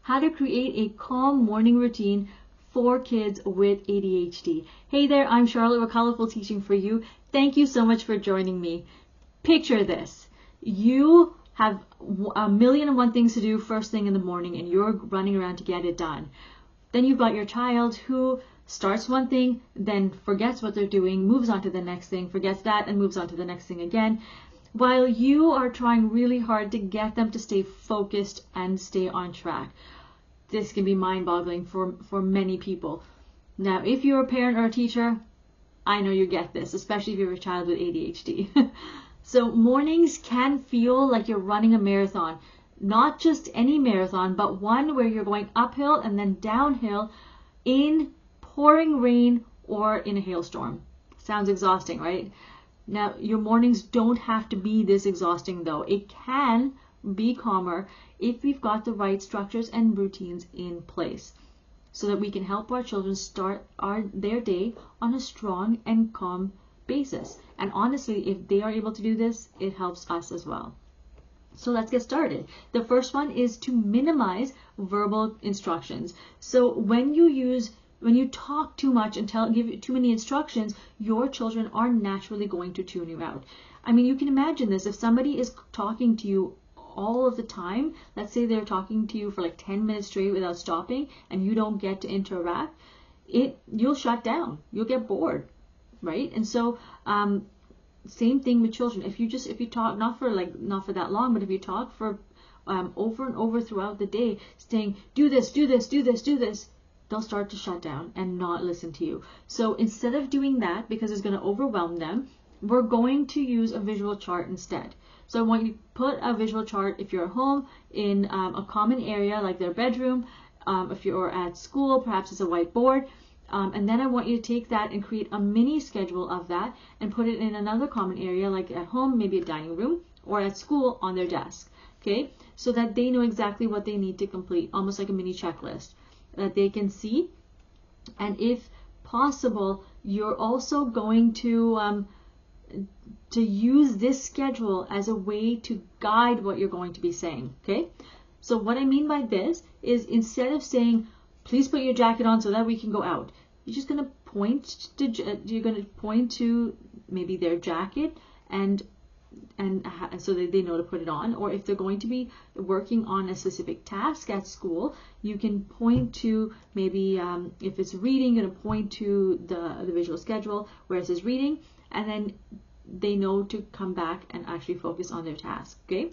how to create a calm morning routine for kids with ADHD. Hey there, I'm Charlotte with Colorful Teaching for You. Thank you so much for joining me. Picture this. You have a million and one things to do first thing in the morning and you're running around to get it done. Then you've got your child who starts one thing, then forgets what they're doing, moves on to the next thing, forgets that, and moves on to the next thing again, while you are trying really hard to get them to stay focused and stay on track. This can be mind-boggling for many people. Now, if you're a parent or a teacher, I know you get this, especially if you have a child with ADHD. So mornings can feel like you're running a marathon. Not just any marathon, but one where you're going uphill and then downhill in pouring rain or in a hailstorm. Sounds exhausting, right? Now, your mornings don't have to be this exhausting though. It can be calmer if we've got the right structures and routines in place so that we can help our children start their day on a strong and calm basis. And honestly, if they are able to do this, it helps us as well. So let's get started. The first one is to minimize verbal instructions. So when you talk too much and give too many instructions, your children are naturally going to tune you out. I mean, you can imagine this. If somebody is talking to you all of the time, let's say they're talking to you for like 10 minutes straight without stopping, and you don't get to interact, you'll shut down. You'll get bored, right? And so, same thing with children. If you talk not for that long, but if you talk for over and over throughout the day, saying do this, do this, do this, do this, they'll start to shut down and not listen to you. So instead of doing that, because it's going to overwhelm them, we're going to use a visual chart instead. So I want you to put a visual chart, if you're at home, in a common area like their bedroom. If you're at school, perhaps it's a whiteboard. And then I want you to take that and create a mini schedule of that and put it in another common area, like at home, maybe a dining room, or at school on their desk. Okay, so that they know exactly what they need to complete, almost like a mini checklist that they can see. And if possible, you're also going to use this schedule as a way to guide what you're going to be saying. Okay, so what I mean by this is, instead of saying, please put your jacket on so that we can go out, you're just going to point to maybe their jacket and so that they know to put it on. Or if they're going to be working on a specific task at school, you can point to maybe if it's reading, you're going to point to the visual schedule where it says reading, and then they know to come back and actually focus on their task. Okay,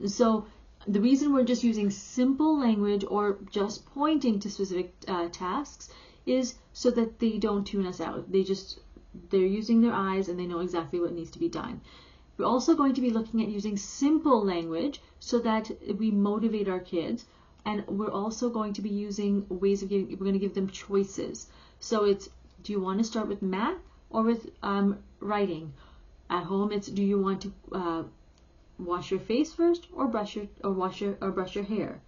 so the reason we're just using simple language or just pointing to specific tasks is so that they don't tune us out. They're using their eyes and they know exactly what needs to be done. We're also going to be looking at using simple language so that we motivate our kids, and we're also going to be using ways of we're going to give them choices. So it's, do you want to start with math or with writing? At home, it's, do you want to wash your face first or brush your hair?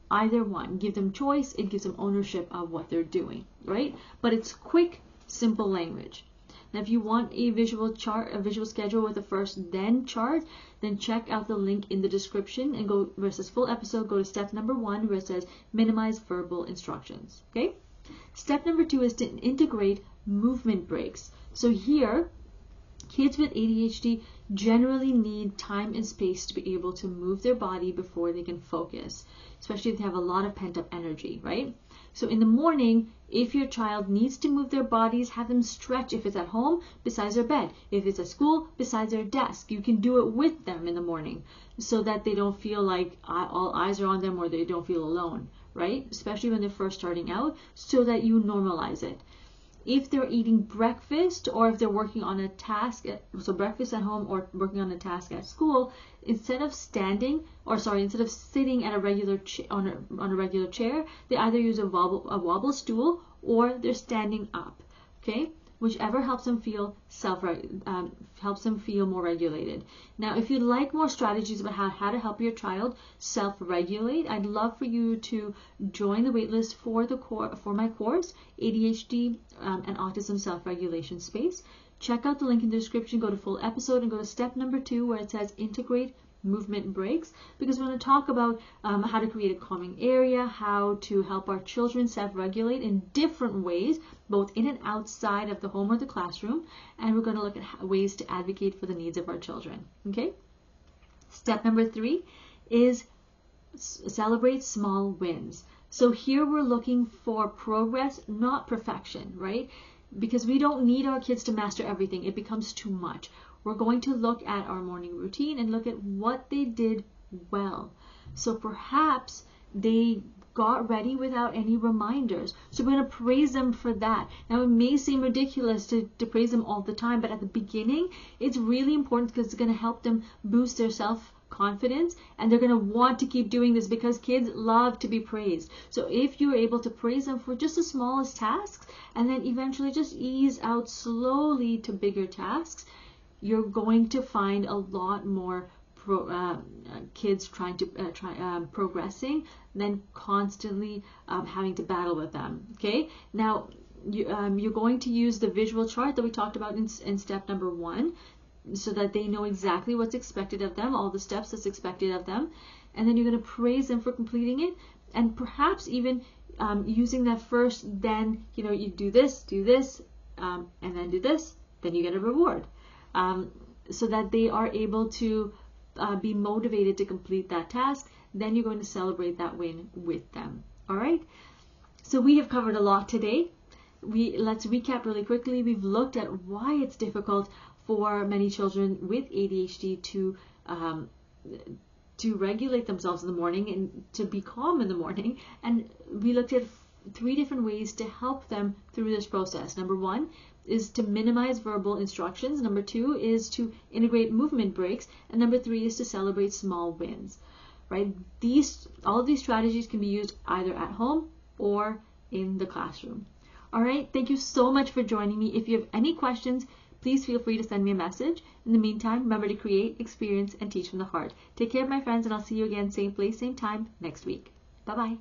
Either one. Give them choice. It gives them ownership of what they're doing, right? But it's quick, simple language. Now, if you want a visual chart, a visual schedule with a first then chart, then check out the link in the description and go, where it says full episode, go to step number 1 where it says minimize verbal instructions. Okay. Step number 2 is to integrate movement breaks. So here, kids with ADHD generally need time and space to be able to move their body before they can focus, especially if they have a lot of pent-up energy, right? So in the morning, if your child needs to move their bodies, have them stretch. If it's at home, besides their bed. If it's at school, besides their desk. You can do it with them in the morning so that they don't feel like all eyes are on them, or they don't feel alone, right? Especially when they're first starting out, so that you normalize it. If they're eating breakfast, or if they're working on a task, so breakfast at home or working on a task at school, instead of sitting at a regular on a regular chair, they either use a wobble stool, or they're standing up. Okay, whichever helps them feel more regulated. Now, if you'd like more strategies about how to help your child self-regulate, I'd love for you to join the waitlist for my course, ADHD and Autism Self-Regulation Space. Check out the link in the description, go to full episode, and go to step number 2 where it says integrate movement breaks, because we're going to talk about how to create a calming area, how to help our children self-regulate in different ways, both in and outside of the home or the classroom, and we're going to look at ways to advocate for the needs of our children. Okay? Step number 3 is celebrate small wins. So here we're looking for progress, not perfection, right? Because we don't need our kids to master everything. It becomes too much. We're going to look at our morning routine and look at what they did well. So perhaps they got ready without any reminders. So we're going to praise them for that. Now, it may seem ridiculous to praise them all the time, but at the beginning, it's really important because it's going to help them boost their self-confidence, and they're going to want to keep doing this because kids love to be praised. So if you're able to praise them for just the smallest tasks and then eventually just ease out slowly to bigger tasks, you're going to find a lot more kids progressing than constantly having to battle with them. Okay, now you're going to use the visual chart that we talked about in step number 1, so that they know exactly what's expected of them, all the steps that's expected of them, and then you're going to praise them for completing it, and perhaps even using that first, then you do this, and then do this, then you get a reward, so that they are able to be motivated to complete that task. Then you're going to celebrate that win with them. All right, so we have covered a lot today. Let's recap really quickly. We've looked at why it's difficult for many children with ADHD to regulate themselves in the morning and to be calm in the morning, and we looked at 3 different ways to help them through this process. Number 1 is to minimize verbal instructions. Number 2 is to integrate movement breaks, and number 3 is to celebrate small wins. Right? All of these strategies can be used either at home or in the classroom. All right, thank you so much for joining me. If you have any questions, please feel free to send me a message. In the meantime, remember to create, experience, and teach from the heart. Take care, my friends, and I'll see you again, same place, same time next week. Bye-bye.